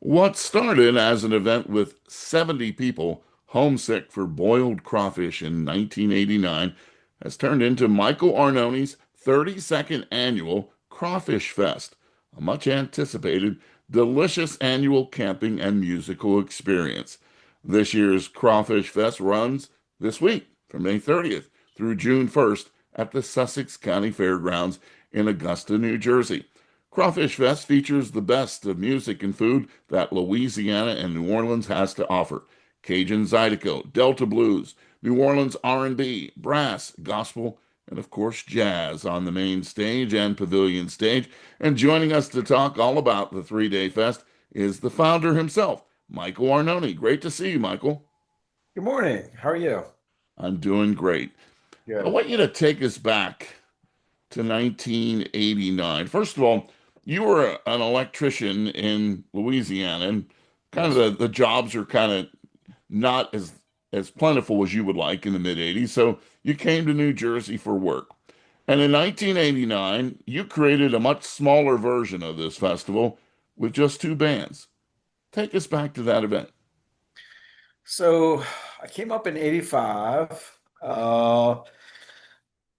What started as an event with 70 people homesick for boiled crawfish in 1989 has turned into Michael Arnone's 32nd annual Crawfish Fest, a much anticipated, delicious annual camping and musical experience. This year's Crawfish Fest runs this week from May 30th through June 1st at the Sussex County Fairgrounds in Augusta, New Jersey. Crawfish Fest features the best of music and food that Louisiana and New Orleans has to offer. Cajun Zydeco, Delta Blues, New Orleans R&B, brass, gospel, and of course jazz on the main stage and pavilion stage. And joining us to talk all about the three-day fest is the founder himself, Michael Arnone. Great to see you, Michael. Good morning. How are you? I'm doing great. I Good. want you to take us back to 1989. First of all, you were an electrician in Louisiana, and kind of Yes. the jobs are kind of not as plentiful as you would like in the mid 80s. So you came to New Jersey for work. And in 1989, you created a much smaller version of this festival with just two bands. Take us back to that event. So I came up in 85.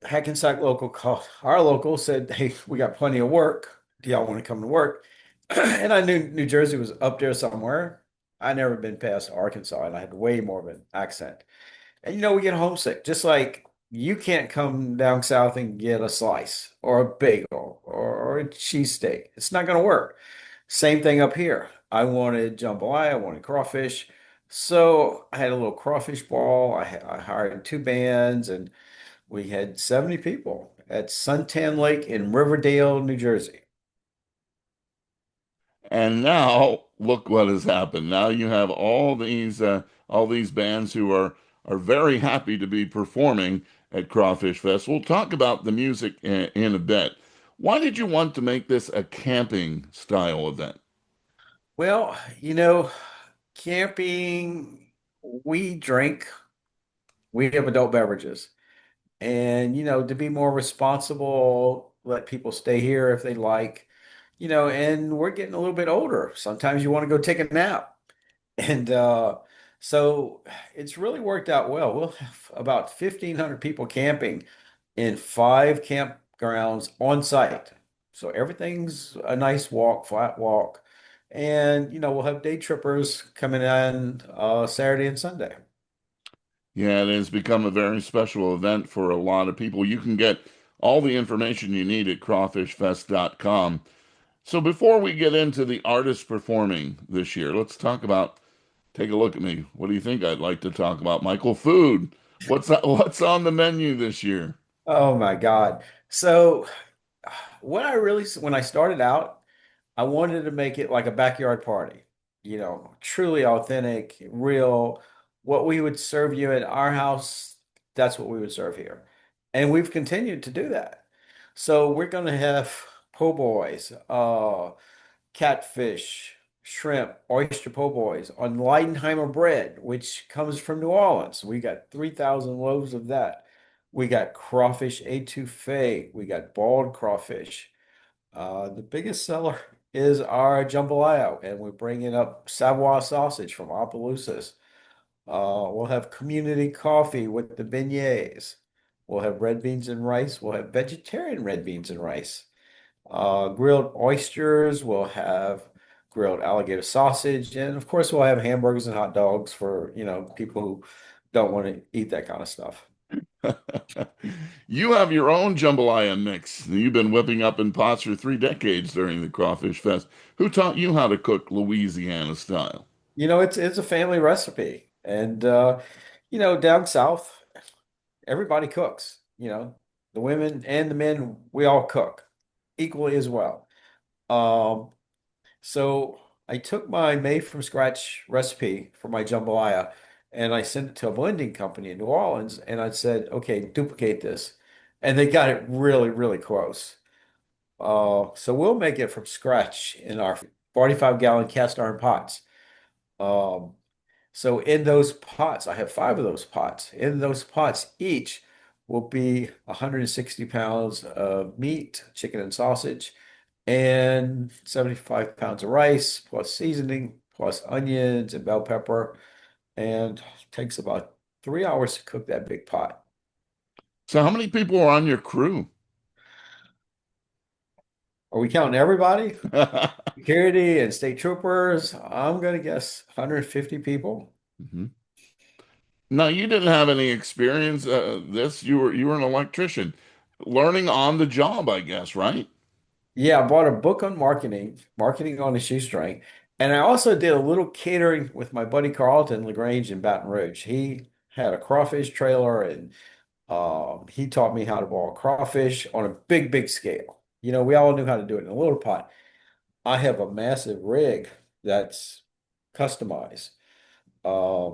Hackensack local called our local said, "Hey, we got plenty of work. Do y'all want to come to work?" And I knew New Jersey was up there somewhere. I never been past Arkansas, and I had way more of an accent. And we get homesick, just like you can't come down south and get a slice or a bagel or a cheesesteak. It's not going to work. Same thing up here. I wanted jambalaya, I wanted crawfish. So I had a little crawfish ball. I hired two bands, and we had 70 people at Suntan Lake in Riverdale, New Jersey. And now look what has happened. Now you have all these bands who are very happy to be performing at Crawfish Fest. We'll talk about the music in a bit. Why did you want to make this a camping style event? Well, camping, we drink, we have adult beverages. And to be more responsible, let people stay here if they like, and we're getting a little bit older. Sometimes you want to go take a nap. And so it's really worked out well. We'll have about 1,500 people camping in five campgrounds on site. So everything's a nice walk, flat walk. And we'll have day trippers coming in Saturday and Sunday. Yeah, it has become a very special event for a lot of people. You can get all the information you need at crawfishfest.com. So before we get into the artists performing this year, let's talk about take a look at me. What do you think I'd like to talk about? Michael, food. What's on the menu this year? Oh my God. So when I started out, I wanted to make it like a backyard party, truly authentic, real. What we would serve you at our house, that's what we would serve here. And we've continued to do that. So we're going to have po' boys, catfish, shrimp, oyster po' boys on Leidenheimer bread, which comes from New Orleans. We got 3,000 loaves of that. We got crawfish etouffee. We got bald crawfish. The biggest seller is our jambalaya, and we're bringing up Savoy sausage from Opelousas. We'll have community coffee with the beignets. We'll have red beans and rice. We'll have vegetarian red beans and rice. Grilled oysters. We'll have grilled alligator sausage, and of course, we'll have hamburgers and hot dogs for people who don't want to eat that kind of stuff. You have your own jambalaya mix that you've been whipping up in pots for 3 decades during the Crawfish Fest. Who taught you how to cook Louisiana style? It's a family recipe, and down south, everybody cooks. The women and the men, we all cook equally as well. Um, so I took my made from scratch recipe for my jambalaya and I sent it to a blending company in New Orleans, and I said, okay, duplicate this. And they got it really, really close. So we'll make it from scratch in our 45-gallon cast iron pots. Um, so in those pots, I have five of those pots. In those pots, each will be 160 pounds of meat, chicken and sausage. and 75 pounds of rice, plus seasoning, plus onions and bell pepper, and takes about 3 hours to cook that big pot. So how many people are on your crew? Are we counting everybody? Security and state troopers? I'm gonna guess 150 people. Mhm. Now, you didn't have any experience this. You were an electrician, learning on the job, I guess, right? Yeah, I bought a book on marketing, marketing on a shoestring, and I also did a little catering with my buddy Carlton LaGrange in Baton Rouge. He had a crawfish trailer, and he taught me how to boil crawfish on a big, big scale. We all knew how to do it in a little pot. I have a massive rig that's customized. Uh,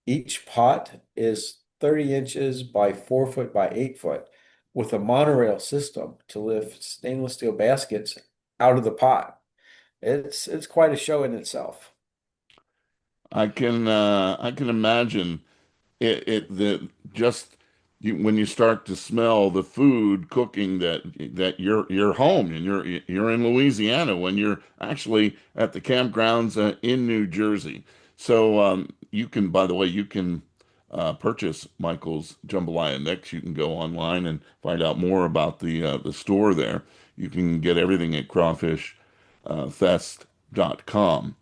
each pot is 30 inches by 4 foot by 8 foot with a monorail system to lift stainless steel baskets out of the pot. It's quite a show in itself. I can imagine it the just when you start to smell the food cooking that you're home and you're in Louisiana when you're actually at the campgrounds in New Jersey. So you can, by the way, you can purchase Michael's Jambalaya Mix. You can go online and find out more about the store there. You can get everything at crawfishfest.com.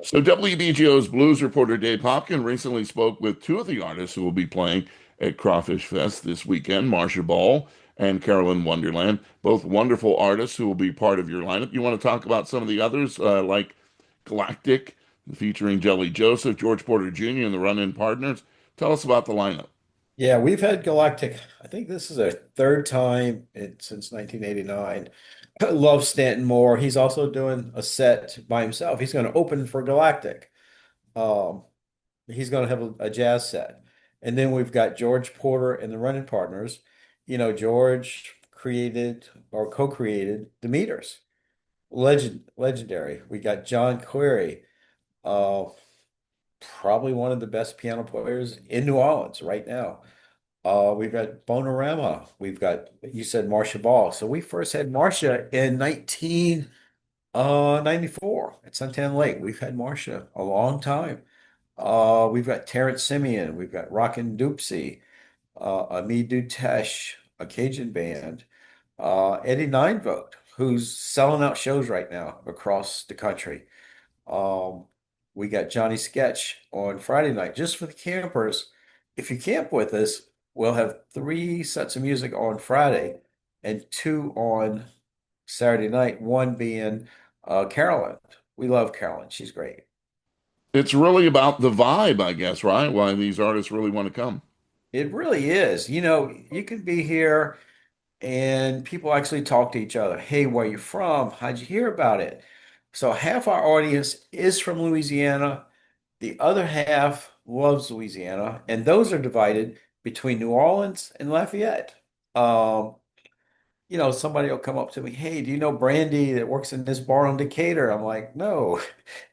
So WBGO's blues reporter Dave Hopkin recently spoke with two of the artists who will be playing at Crawfish Fest this weekend, Marcia Ball and Carolyn Wonderland, both wonderful artists who will be part of your lineup. You want to talk about some of the others, like Galactic, featuring Jelly Joseph, George Porter Jr., and the Run-In Partners? Tell us about the lineup. Yeah, we've had Galactic. I think this is our third time since 1989. I love Stanton Moore. He's also doing a set by himself. He's going to open for Galactic. Um, he's going to have a jazz set. And then we've got George Porter and the Running Partners. George created or co-created the Meters. Legendary. We got John Query, uh, probably one of the best piano players in New Orleans right now. We've got Bonorama. We've got, you said Marcia Ball. So we first had Marcia in 1994 at Suntan Lake. We've had Marcia a long time. We've got Terrence Simeon, we've got Rockin' Doopsie, Ami Dutesh, a Cajun band, Eddie Ninevote, who's selling out shows right now across the country. Um, we got Johnny Sketch on Friday night just for the campers. If you camp with us, we'll have three sets of music on Friday and two on Saturday night, one being Carolyn. We love Carolyn. She's great. It's really about the vibe, I guess, right? Why these artists really want to come. It really is. You can be here and people actually talk to each other. Hey, where you from? How'd you hear about it? So half our audience is from Louisiana. The other half loves Louisiana, and those are divided between New Orleans and Lafayette. Um, somebody will come up to me, hey, do you know Brandy that works in this bar on Decatur? I'm like, no,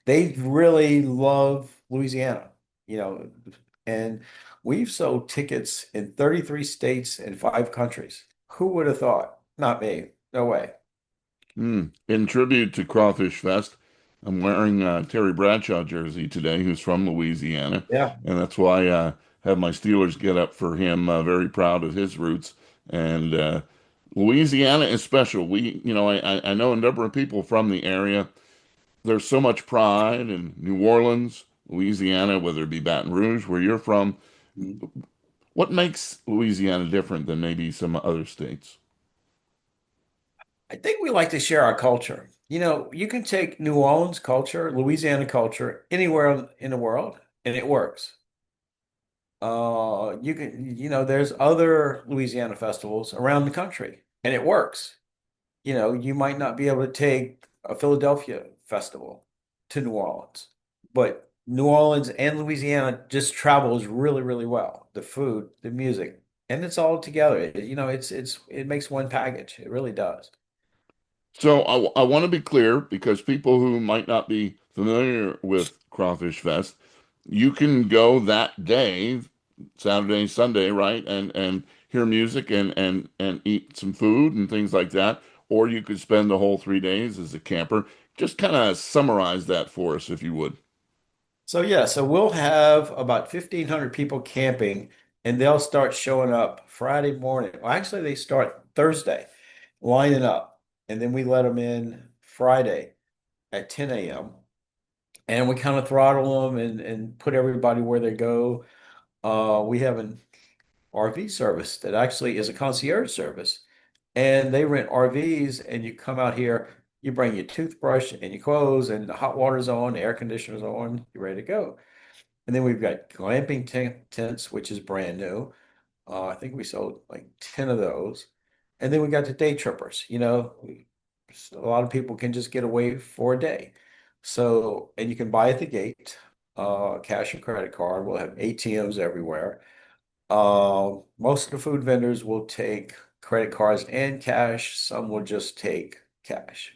they really love Louisiana, you know, and we've sold tickets in 33 states and 5 countries. Who would have thought? Not me. No way. In tribute to Crawfish Fest, I'm wearing a Terry Bradshaw jersey today, who's from Louisiana, Yeah. and that's why I have my Steelers get up for him. Very proud of his roots, and Louisiana is special. I know a number of people from the area. There's so much pride in New Orleans, Louisiana, whether it be Baton Rouge, where you're from. What makes Louisiana different than maybe some other states? I think we like to share our culture. You can take New Orleans culture, Louisiana culture, anywhere in the world, and it works. There's other Louisiana festivals around the country, and it works. You might not be able to take a Philadelphia festival to New Orleans, but New Orleans and Louisiana just travels really, really well. The food, the music, and it's all together. It makes one package. It really does. So I want to be clear because people who might not be familiar with Crawfish Fest, you can go that day, Saturday, Sunday, right, and hear music and eat some food and things like that. or you could spend the whole 3 days as a camper. Just kind of summarize that for us, if you would. So yeah, so we'll have about 1,500 people camping, and they'll start showing up Friday morning. Well, actually, they start Thursday, lining up, and then we let them in Friday at 10 a.m. And we kind of throttle them and put everybody where they go. We have an RV service that actually is a concierge service, and they rent RVs, and you come out here, you bring your toothbrush and your clothes, and the hot water's on, the air conditioner's on, you're ready to go. And then we've got glamping tents, which is brand new. I think we sold like 10 of those. And then we got the day trippers. A lot of people can just get away for a day. So, and you can buy at the gate, cash and credit card. We'll have ATMs everywhere. Most of the food vendors will take credit cards and cash. Some will just take cash.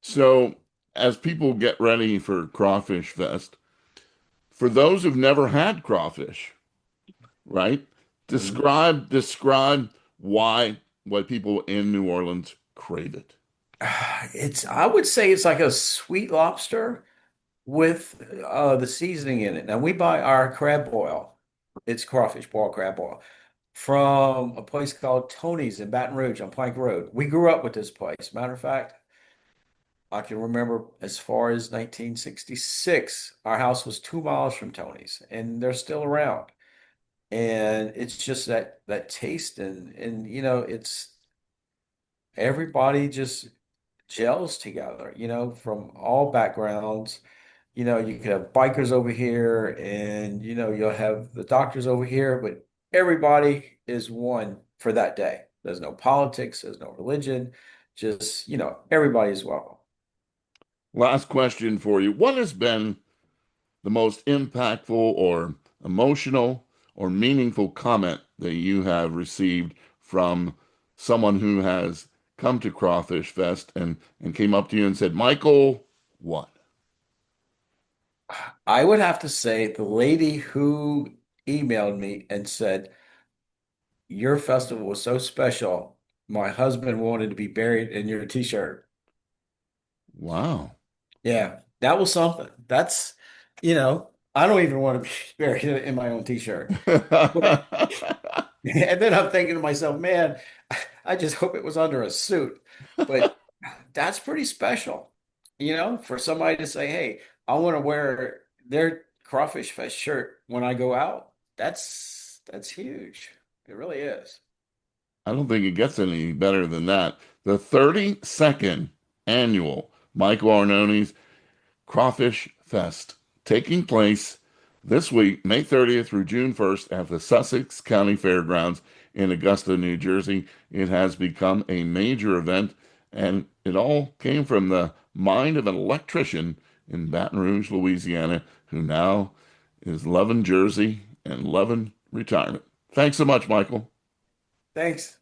So, as people get ready for Crawfish Fest, for those who've never had crawfish, right? Mhm. Describe why people in New Orleans crave it. I would say it's like a sweet lobster with the seasoning in it. Now we buy our crab boil. It's crawfish boiled crab boil from a place called Tony's in Baton Rouge on Plank Road. We grew up with this place. Matter of fact, I can remember as far as 1966, our house was 2 miles from Tony's, and they're still around. And it's just that taste and it's everybody just gels together, from all backgrounds. You could have bikers over here and you'll have the doctors over here, but everybody is one for that day. There's no politics, there's no religion, just, everybody is welcome. Last question for you. What has been the most impactful or emotional or meaningful comment that you have received from someone who has come to Crawfish Fest and came up to you and said, Michael, what? I would have to say the lady who emailed me and said, your festival was so special. My husband wanted to be buried in your t-shirt. Wow. Yeah, that was something. I don't even want to be buried in my own t-shirt. But and then I'm thinking to myself, man, I just hope it was under a suit. But that's pretty special, for somebody to say, hey, I want to wear their Crawfish Fest shirt when I go out. That's huge. It really is. I don't think it gets any better than that. The 32nd annual Michael Arnone's Crawfish Fest taking place this week, May 30th through June 1st at the Sussex County Fairgrounds in Augusta, New Jersey. It has become a major event, and it all came from the mind of an electrician in Baton Rouge, Louisiana, who now is loving Jersey and loving retirement. Thanks so much, Michael. Thanks.